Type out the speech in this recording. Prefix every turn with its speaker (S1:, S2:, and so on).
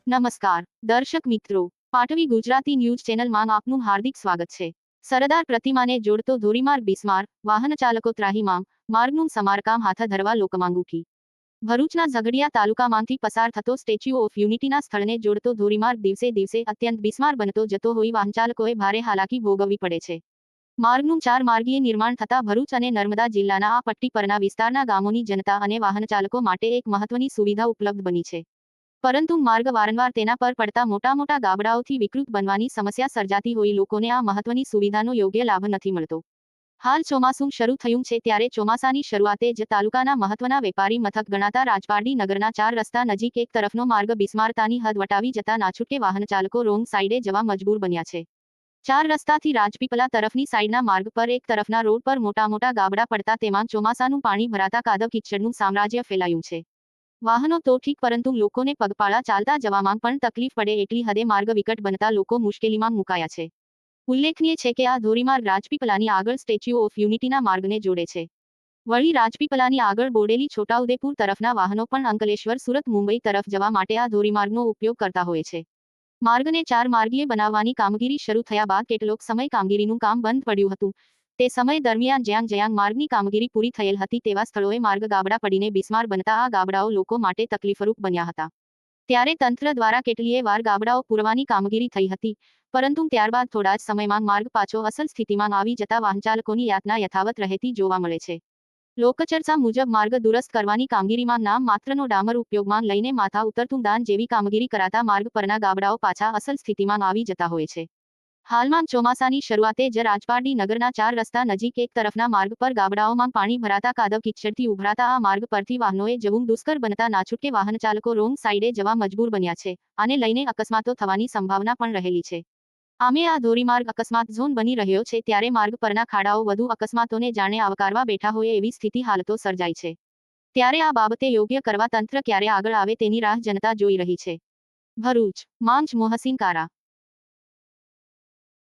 S1: નમસ્કાર દર્શક મિત્રો, પાટવી ગુજરાતી ન્યૂઝ ચેનલમાં આપનું હાર્દિક સ્વાગત છે. સરદાર પ્રતિમાને જોડતો ધોરીમાર્ગ બિસ્માર, વાહન ચાલકો ત્રાહિમામ, માર્ગનું સમારકામ હાથ ધરવા લોકમાંગ ઉઠી. ભરૂચના ઝઘડિયા તાલુકામાંથી પસાર થતો સ્ટેચ્યુ ઓફ યુનિટીના સ્થળને જોડતો ધોરીમાર્ગ દિવસે દિવસે અત્યંત બિસ્માર બનતો જતો હોઈ વાહનચાલકોએ ભારે હાલાકી ભોગવવી પડે છે. માર્ગનું 4 માર્ગીય નિર્માણ થતા ભરૂચ અને નર્મદા જિલ્લાના આ પટ્ટી પરના વિસ્તારના ગામોની જનતા અને વાહનચાલકો માટે એક મહત્વની સુવિધા ઉપલબ્ધ બની છે. પરંતુ માર્ગ વારંવાર તેના પર પડતા મોટા ગાબડાઓથી વિકૃત બનવાની સમસ્યા સર્જાતી હોઈ લોકોને આ મહત્વની સુવિધાનો યોગ્ય લાભ નથી મળતો. હાલ ચોમાસું શરૂ થયું છે ત્યારે ચોમાસાની શરૂઆતે જ તાલુકાના મહત્વના વેપારી મથક ગણાતા રાજપારડી નગરના 4 રસ્તા નજીક એક તરફનો માર્ગ બિસ્મારતાની હદ વટાવી જતા નાછૂટકે વાહનચાલકો રોંગ સાઈડે જવા મજબૂર બન્યા છે. 4 રસ્તાથી રાજપીપલા તરફની સાઈડના માર્ગ પર એક તરફના રોડ પર મોટા ગાબડા પડતા તેમાં ચોમાસાનું પાણી ભરાતા કાદવ કિચડનું સામ્રાજ્ય ફેલાયું છે. વાહનો તો ઠીક પરંતુ લોકોને પગપાળા ચાલતા જવામાં પણ તકલીફ પડે એટલી હદે માર્ગ વિકટ બનતા લોકો મુશ્કેલીમાં મુકાયા છે. ઉલ્લેખનીય છે કે આ ધોરીમાર્ગ રાજપીપલાની આગળ સ્ટેચ્યુ ઓફ યુનિટીના માર્ગને જોડે છે. વળી રાજપીપલાની આગળ બોડેલી છોટાઉદેપુર તરફના વાહનો પણ અંકલેશ્વર સુરત મુંબઈ તરફ જવા માટે આ ધોરીમાર્ગનો ઉપયોગ કરતા હોય છે. માર્ગને 4 માર્ગીય બનાવવાની કામગીરી શરૂ થયા બાદ કેટલોક સમય કામગીરીનું કામ બંધ પડ્યું હતું. તે સમય દરમિયાન જ્યાં માર્ગની કામગીરી પૂરી થયેલ હતી તેવા સ્થળોએ માર્ગ ગાબડા પડીને બિસ્માર બનતા આ ગાબડાઓ લોકો માટે તકલીફરૂપ બન્યા હતા. ત્યારે તંત્ર દ્વારા કેટલીય વાર ગાબડાઓ પૂરવાની કામગીરી થઈ હતી, પરંતુ ત્યારબાદ થોડા જ સમયમાં માર્ગ પાછો અસલ સ્થિતિમાં આવી જતા વાહનચાલકોની યાતના યથાવત રહેતી જોવા મળે છે. લોકચર્ચા મુજબ માર્ગ દુરસ્ત કરવાની કામગીરીમાં નામ માત્રનો ડામર ઉપયોગમાં લઈને માથા ઉતરતું દાન જેવી કામગીરી કરાતા માર્ગ પરના ગાબડાઓ પાછા અસલ સ્થિતિમાં આવી જતા હોય છે. હાલમાં ચોમાસાની શરૂઆતે જ રાજપારડી નગરના 4 રસ્તા નજીક એક તરફના માર્ગ પર ગાબડાઓમાં પાણી ભરાતા કાદવ કિચડથી ઉભરાતા આ માર્ગ પરથી વાહનોએ જવું દુષ્કર બનતા નાછૂટકે વાહનચાલકો રોંગ સાઈડે જવા મજબૂર બન્યા છે. આને લઈને અકસ્માતો થવાની સંભાવના પણ રહેલી છે. આમે આ ધોરીમાર્ગ અકસ્માત ઝોન બની રહ્યો છે ત્યારે માર્ગ પરના ખાડાઓ વધુ અકસ્માતોને જાણે આવકારવા બેઠા હોય એવી સ્થિતિ હાલતો સર્જાઈ છે. ત્યારે આ બાબતે યોગ્ય કરવા તંત્ર ક્યારે આગળ આવે તેની રાહ જનતા જોઈ રહી છે. ભરૂચ માંચ મોહસીન કારા.